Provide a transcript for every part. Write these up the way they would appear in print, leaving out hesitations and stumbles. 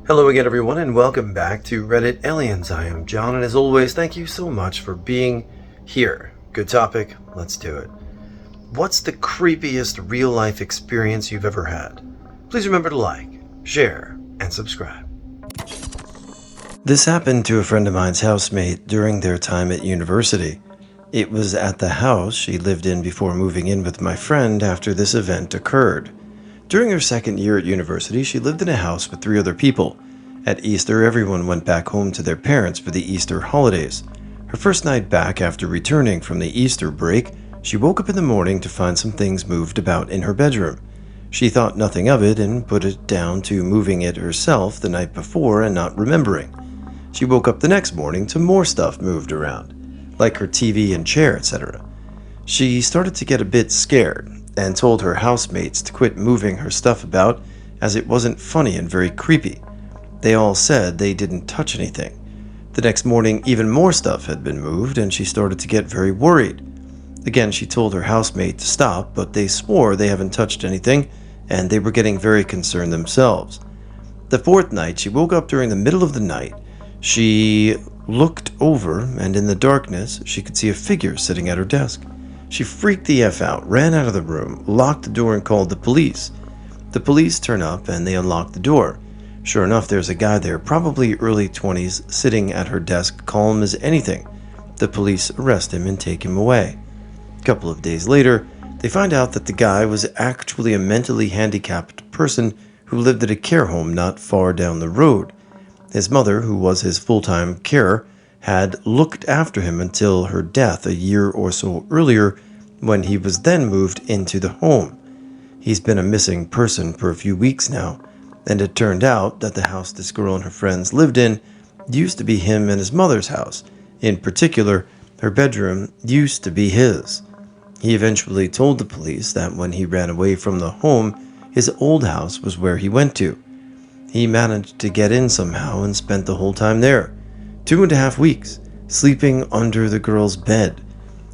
Hello again, everyone, and welcome back to Reddit Aliens. I am John, and as always, thank you so much for being here. Good topic, let's do it. What's the creepiest real-life experience you've ever had? Please remember to like, share, and subscribe. This happened to a friend of mine's housemate during their time at university. It was at the house she lived in before moving in with my friend after this event occurred. During her second year at university, she lived in a house with 3 other people. At Easter, everyone went back home to their parents for the Easter holidays. Her first night back after returning from the Easter break, she woke up in the morning to find some things moved about in her bedroom. She thought nothing of it and put it down to moving it herself the night before and not remembering. She woke up the next morning to more stuff moved around, like her TV and chair, etc. She started to get a bit scared and told her housemates to quit moving her stuff about as it wasn't funny and very creepy. They all said they didn't touch anything. The next morning, even more stuff had been moved and she started to get very worried. Again, she told her housemate to stop, but they swore they haven't touched anything and they were getting very concerned themselves. The 4th night, she woke up during the middle of the night. She looked over and in the darkness, she could see a figure sitting at her desk. She freaked the F out, ran out of the room, locked the door and called the police. The police turn up and they unlock the door. Sure enough, there's a guy there, probably early 20s, sitting at her desk, calm as anything. The police arrest him and take him away. A couple of days later, they find out that the guy was actually a mentally handicapped person who lived at a care home not far down the road. His mother, who was his full-time carer, had looked after him until her death a year or so earlier, when he was then moved into the home. He's been a missing person for a few weeks now, and it turned out that the house this girl and her friends lived in used to be him and his mother's house. In particular, her bedroom used to be his. He eventually told the police that when he ran away from the home, his old house was where he went to. He managed to get in somehow and spent the whole time there. 2.5 weeks, sleeping under the girl's bed.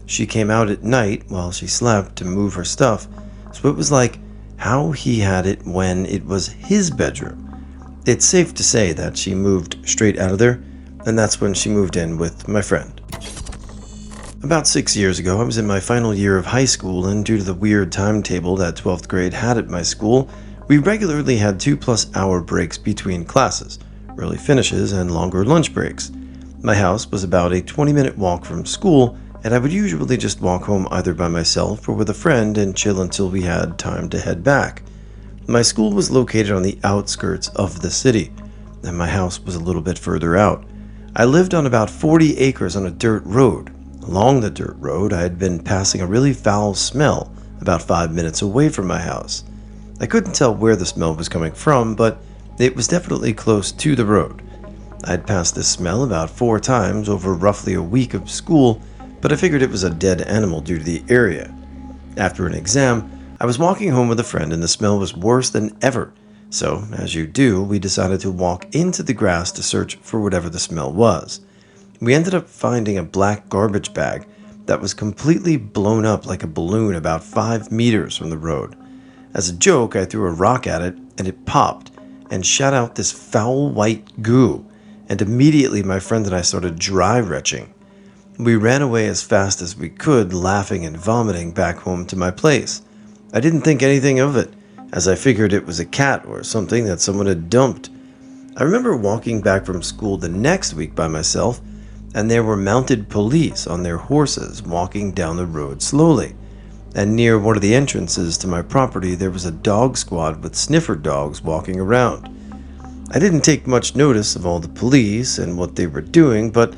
She came out at night while she slept to move her stuff, so it was like how he had it when it was his bedroom. It's safe to say that she moved straight out of there, and that's when she moved in with my friend. About 6 years ago, I was in my final year of high school, and due to the weird timetable that 12th grade had at my school, we regularly had 2+ hour breaks between classes, early finishes, and longer lunch breaks. My house was about a 20-minute walk from school, and I would usually just walk home either by myself or with a friend and chill until we had time to head back. My school was located on the outskirts of the city, and my house was a little bit further out. I lived on about 40 acres on a dirt road. Along the dirt road, I had been passing a really foul smell about 5 minutes away from my house. I couldn't tell where the smell was coming from, but it was definitely close to the road. I'd passed this smell about 4 times over roughly a week of school, but I figured it was a dead animal due to the area. After an exam, I was walking home with a friend and the smell was worse than ever. So, as you do, we decided to walk into the grass to search for whatever the smell was. We ended up finding a black garbage bag that was completely blown up like a balloon about 5 meters from the road. As a joke, I threw a rock at it and it popped and shot out this foul white goo, and immediately my friend and I started dry retching. We ran away as fast as we could, laughing and vomiting back home to my place. I didn't think anything of it, as I figured it was a cat or something that someone had dumped. I remember walking back from school the next week by myself, and there were mounted police on their horses walking down the road slowly. And near one of the entrances to my property, there was a dog squad with sniffer dogs walking around. I didn't take much notice of all the police and what they were doing, but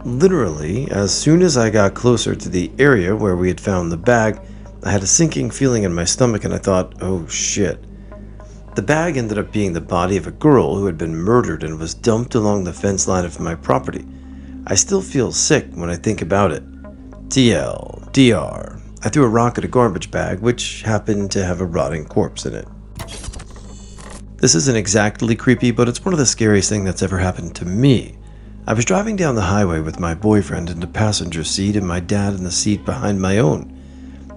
literally, as soon as I got closer to the area where we had found the bag, I had a sinking feeling in my stomach and I thought, oh shit. The bag ended up being the body of a girl who had been murdered and was dumped along the fence line of my property. I still feel sick when I think about it. TLDR. I threw a rock at a garbage bag, which happened to have a rotting corpse in it. This isn't exactly creepy, but it's one of the scariest things that's ever happened to me. I was driving down the highway with my boyfriend in the passenger seat and my dad in the seat behind my own.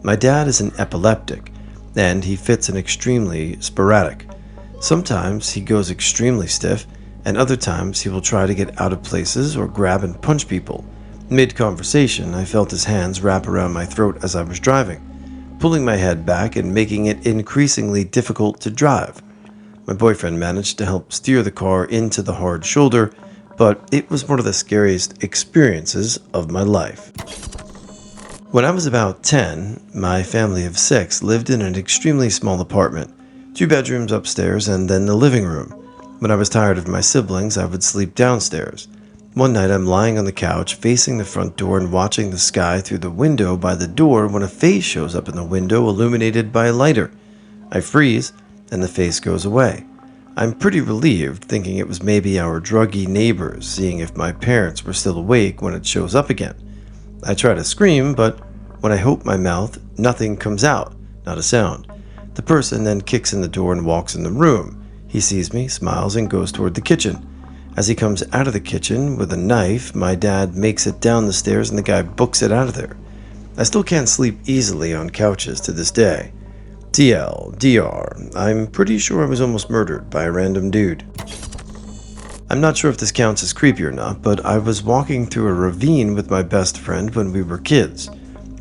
My dad is an epileptic, and he fits in extremely sporadic. Sometimes he goes extremely stiff, and other times he will try to get out of places or grab and punch people. Mid-conversation, I felt his hands wrap around my throat as I was driving, pulling my head back and making it increasingly difficult to drive. My boyfriend managed to help steer the car into the hard shoulder, but it was one of the scariest experiences of my life. When I was about 10, my family of 6 lived in an extremely small apartment, 2 bedrooms upstairs and then the living room. When I was tired of my siblings, I would sleep downstairs. One night I'm lying on the couch facing the front door and watching the sky through the window by the door when a face shows up in the window illuminated by a lighter. I freeze and the face goes away. I'm pretty relieved, thinking it was maybe our druggy neighbors seeing if my parents were still awake when it shows up again. I try to scream, but when I open my mouth, nothing comes out, not a sound. The person then kicks in the door and walks in the room. He sees me, smiles, and goes toward the kitchen. As he comes out of the kitchen with a knife, my dad makes it down the stairs and the guy books it out of there. I still can't sleep easily on couches to this day. DR, I'm pretty sure I was almost murdered by a random dude. I'm not sure if this counts as creepy or not, but I was walking through a ravine with my best friend when we were kids.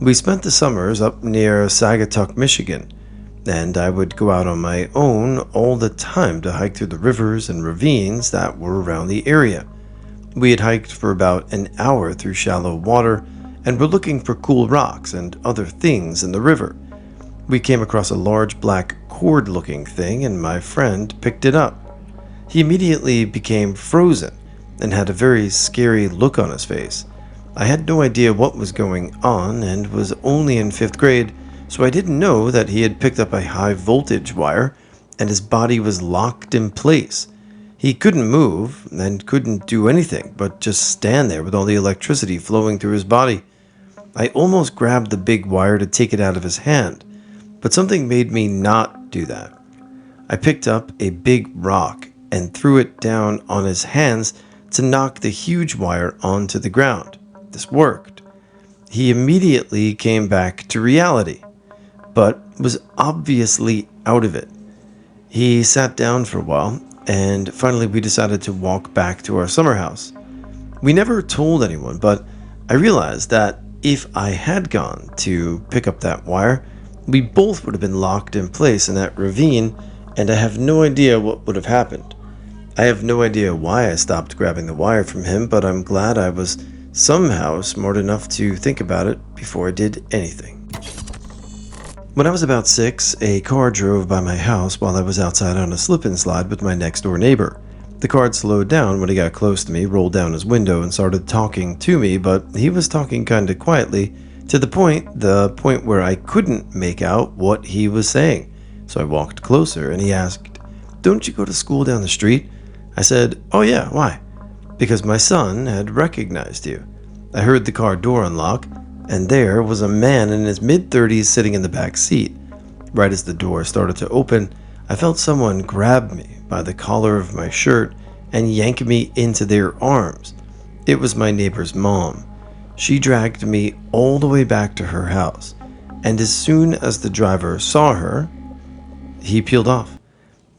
We spent the summers up near Sagatuck, Michigan, and I would go out on my own all the time to hike through the rivers and ravines that were around the area. We had hiked for about an hour through shallow water and were looking for cool rocks and other things in the river. We came across a large black cord-looking thing and my friend picked it up. He immediately became frozen and had a very scary look on his face. I had no idea what was going on and was only in 5th grade, so I didn't know that he had picked up a high voltage wire and his body was locked in place. He couldn't move and couldn't do anything but just stand there with all the electricity flowing through his body. I almost grabbed the big wire to take it out of his hand, but something made me not do that. I picked up a big rock and threw it down on his hands to knock the huge wire onto the ground. This worked. He immediately came back to reality, but was obviously out of it. He sat down for a while, and finally we decided to walk back to our summer house. We never told anyone, but I realized that if I had gone to pick up that wire, we both would have been locked in place in that ravine, and I have no idea what would have happened. I have no idea why I stopped grabbing the wire from him, but I'm glad I was somehow smart enough to think about it before I did anything. When I was about 6, a car drove by my house while I was outside on a slip-and-slide with my next-door neighbor. The car slowed down when he got close to me, rolled down his window, and started talking to me, but he was talking kinda quietly, to the point where I couldn't make out what he was saying. So I walked closer, and he asked, "Don't you go to school down the street?" I said, "Oh yeah, why?" "Because my son had recognized you." I heard the car door unlock, and there was a man in his mid-30s sitting in the back seat. Right as the door started to open, I felt someone grab me by the collar of my shirt and yank me into their arms. It was my neighbor's mom. She dragged me all the way back to her house, and as soon as the driver saw her, he peeled off.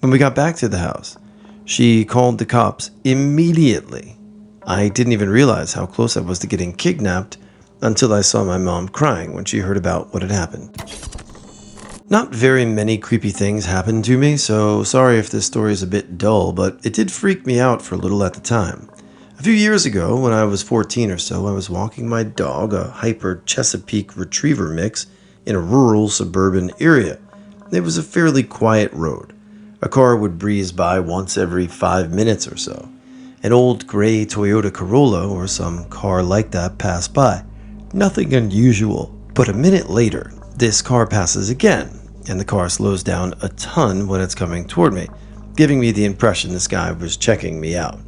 When we got back to the house, she called the cops immediately. I didn't even realize how close I was to getting kidnapped until I saw my mom crying when she heard about what had happened. Not very many creepy things happened to me, so sorry if this story is a bit dull, but it did freak me out for a little at the time. A few years ago, when I was 14 or so, I was walking my dog, a hyper Chesapeake retriever mix, in a rural suburban area. It was a fairly quiet road. A car would breeze by once every 5 minutes or so. An old gray Toyota Corolla or some car like that passed by. Nothing unusual, but a minute later, this car passes again, and the car slows down a ton when it's coming toward me, giving me the impression this guy was checking me out.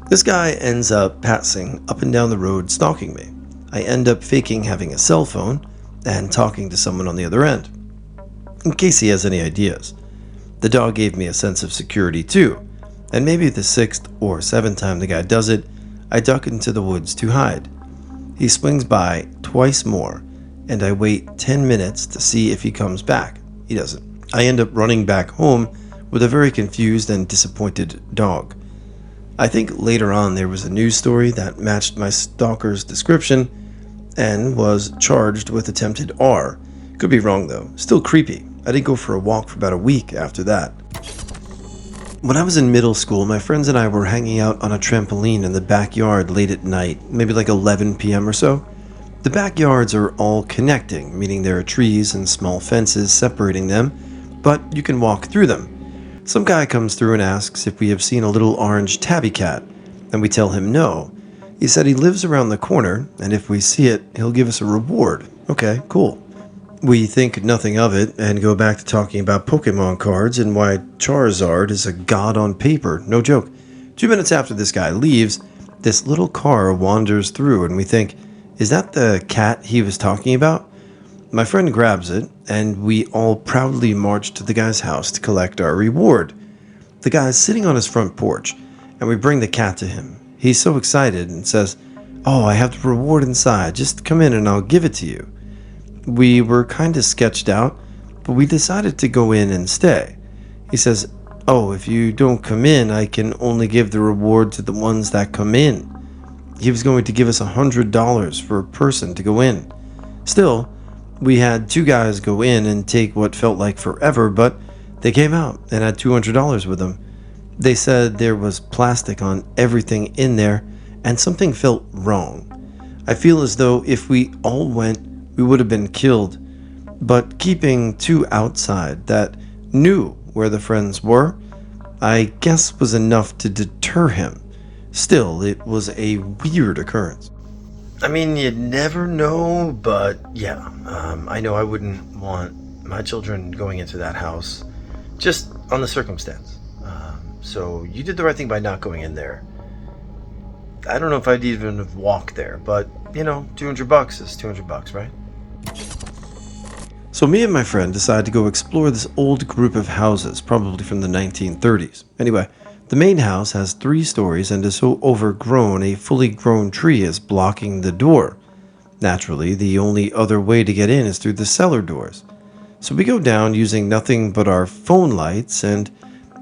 This guy ends up passing up and down the road stalking me. I end up faking having a cell phone and talking to someone on the other end, in case he has any ideas. The dog gave me a sense of security too, and maybe the 6th or 7th time the guy does it, I duck into the woods to hide. He swings by twice more, and I wait 10 minutes to see if he comes back. He doesn't. I end up running back home with a very confused and disappointed dog. I think later on there was a news story that matched my stalker's description and was charged with attempted R. Could be wrong though. Still creepy. I didn't go for a walk for about a week after that. When I was in middle school, my friends and I were hanging out on a trampoline in the backyard late at night, maybe like 11 p.m. or so. The backyards are all connecting, meaning there are trees and small fences separating them, but you can walk through them. Some guy comes through and asks if we have seen a little orange tabby cat, and we tell him no. He said he lives around the corner, and if we see it, he'll give us a reward. Okay, cool. We think nothing of it and go back to talking about Pokemon cards and why Charizard is a god on paper. No joke. 2 minutes after this guy leaves, this little car wanders through, and we think, is that the cat he was talking about? My friend grabs it, and we all proudly march to the guy's house to collect our reward. The guy's sitting on his front porch, and we bring the cat to him. He's so excited and says, "Oh, I have the reward inside. Just come in and I'll give it to you." We were kind of sketched out, but we decided to go in and stay. He says, "Oh, if you don't come in, I can only give the reward to the ones that come in." He was going to give us $100 for a person to go in. Still, we had 2 guys go in and take what felt like forever, but they came out and had $200 with them. They said there was plastic on everything in there and something felt wrong. I feel as though if we all went, we would have been killed, but keeping 2 outside that knew where the friends were, I guess was enough to deter him. Still, it was a weird occurrence. I mean, you never know, but yeah, I know I wouldn't want my children going into that house, just on the circumstance. So you did the right thing by not going in there. I don't know if I'd even have walked there, but $200 is $200, right? So me and my friend decided to go explore this old group of houses, probably from the 1930s. Anyway, the main house has 3 stories and is so overgrown a fully grown tree is blocking the door. Naturally, the only other way to get in is through the cellar doors. So we go down using nothing but our phone lights, and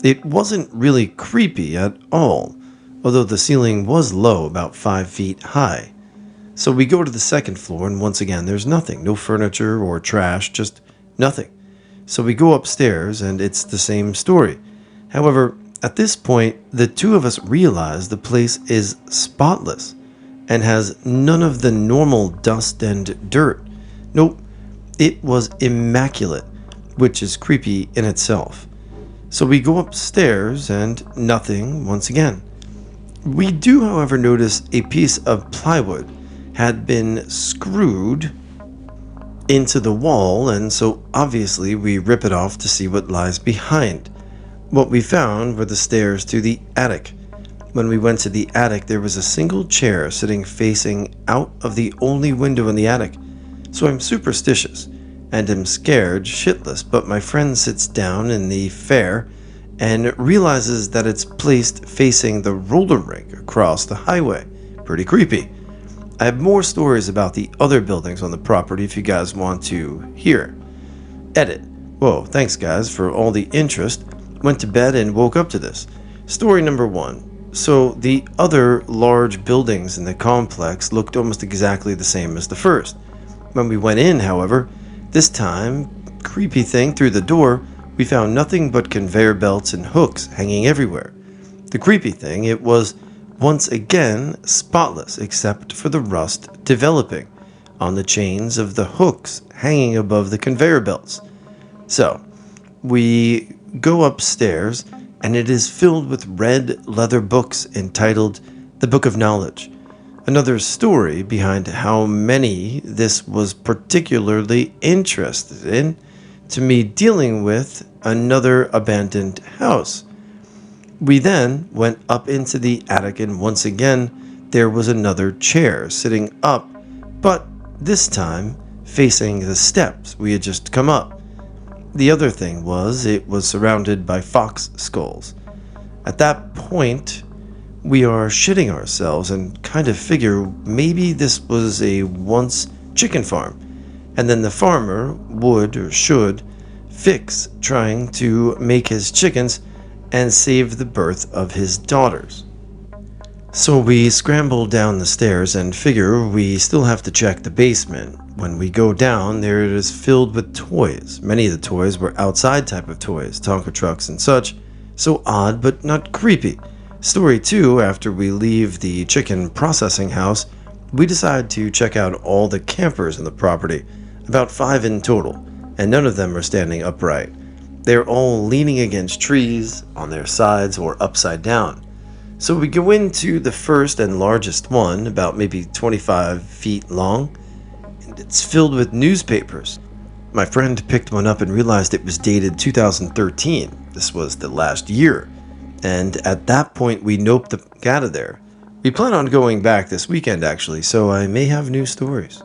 it wasn't really creepy at all, although the ceiling was low, about 5 feet high. So we go to the 2nd floor, and once again there's nothing, no furniture or trash, just nothing. So we go upstairs, and it's the same story. However, at this point, the 2 of us realize the place is spotless and has none of the normal dust and dirt. Nope, it was immaculate, which is creepy in itself. So we go upstairs and nothing once again. We do, however, notice a piece of plywood had been screwed into the wall, and so obviously we rip it off to see what lies behind. What we found were the stairs to the attic. When we went to the attic, there was a single chair sitting facing out of the only window in the attic. So I'm superstitious and am scared shitless, but my friend sits down in the fair and realizes that it's placed facing the roller rink across the highway. Pretty creepy. I have more stories about the other buildings on the property if you guys want to hear. Edit. Whoa, thanks guys for all the interest. Went to bed and woke up to this. Story number 1. So the other large buildings in the complex looked almost exactly the same as the first. When we went in, however, this time, creepy thing through the door, we found nothing but conveyor belts and hooks hanging everywhere. The creepy thing, it was once again spotless except for the rust developing on the chains of the hooks hanging above the conveyor belts. So, we go upstairs, and it is filled with red leather books entitled The Book of Knowledge. Another story behind how many this was particularly interested in, to me dealing with another abandoned house. We then went up into the attic, and once again there was another chair sitting up, but this time facing the steps we had just come up. The other thing was, it was surrounded by fox skulls. At that point, we are shitting ourselves and kind of figure maybe this was a once chicken farm, and then the farmer would or should fix trying to make his chickens and save the birth of his daughters. So we scramble down the stairs and figure we still have to check the basement. When we go down, there it is filled with toys. Many of the toys were outside type of toys, Tonka trucks and such. So odd, but not creepy. Story 2, after we leave the chicken processing house, we decide to check out all the campers in the property, about 5 in total, and none of them are standing upright. They're all leaning against trees, on their sides, or upside down. So we go into the first and largest one, about maybe 25 feet long, and it's filled with newspapers. My friend picked one up and realized it was dated 2013. This was the last year. And at that point, we noped the f*** out of there. We plan on going back this weekend, actually, so I may have new stories.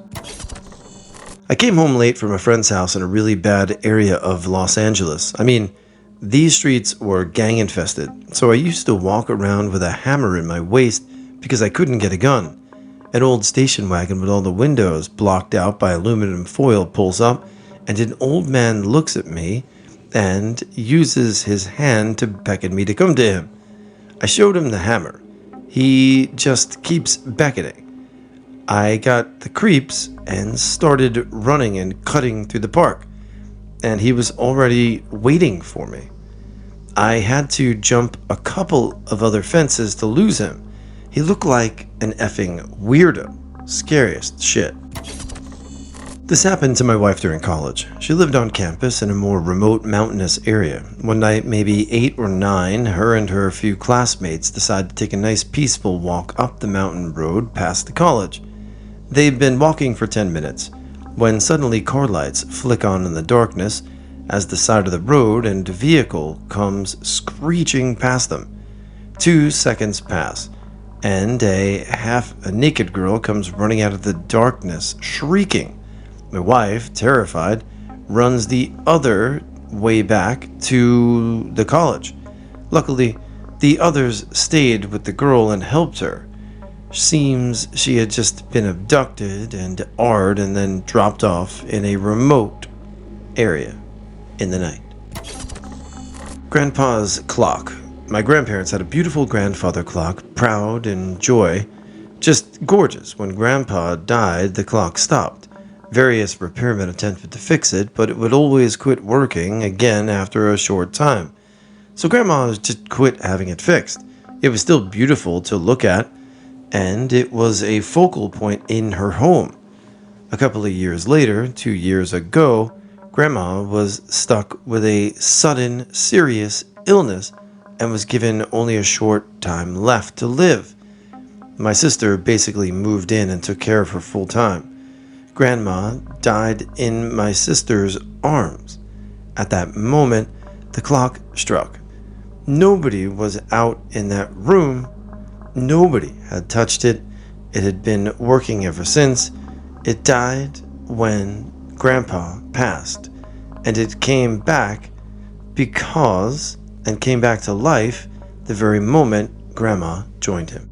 I came home late from a friend's house in a really bad area of Los Angeles. I mean, these streets were gang infested, so I used to walk around with a hammer in my waist because I couldn't get a gun. An old station wagon with all the windows blocked out by aluminum foil pulls up, and an old man looks at me and uses his hand to beckon me to come to him. I showed him the hammer. He just keeps beckoning. I got the creeps and started running and cutting through the park, and he was already waiting for me. I had to jump a couple of other fences to lose him. He looked like an effing weirdo. Scariest shit. This happened to my wife during college. She lived on campus in a more remote mountainous area. One night, maybe 8 or 9, her and her few classmates decided to take a nice peaceful walk up the mountain road past the college. They'd been walking for 10 minutes, when suddenly car lights flick on in the darkness as the side of the road and a vehicle comes screeching past them. 2 seconds pass, and a half-naked girl comes running out of the darkness, shrieking. My wife, terrified, runs the other way back to the college. Luckily, the others stayed with the girl and helped her. Seems she had just been abducted and AR'd and then dropped off in a remote area in the night. Grandpa's clock. My grandparents had a beautiful grandfather clock, proud and joy. Just gorgeous. When Grandpa died, the clock stopped. Various repairmen attempted to fix it, but it would always quit working again after a short time. So Grandma just quit having it fixed. It was still beautiful to look at, and it was a focal point in her home. A couple of years later, 2 years ago, Grandma was stuck with a sudden, serious illness and was given only a short time left to live. My sister basically moved in and took care of her full time. Grandma died in my sister's arms. At that moment, the clock struck. Nobody was out in that room. Nobody had touched it. It had been working ever since. It died when Grandpa passed, and it came back came back to life the very moment Grandma joined him.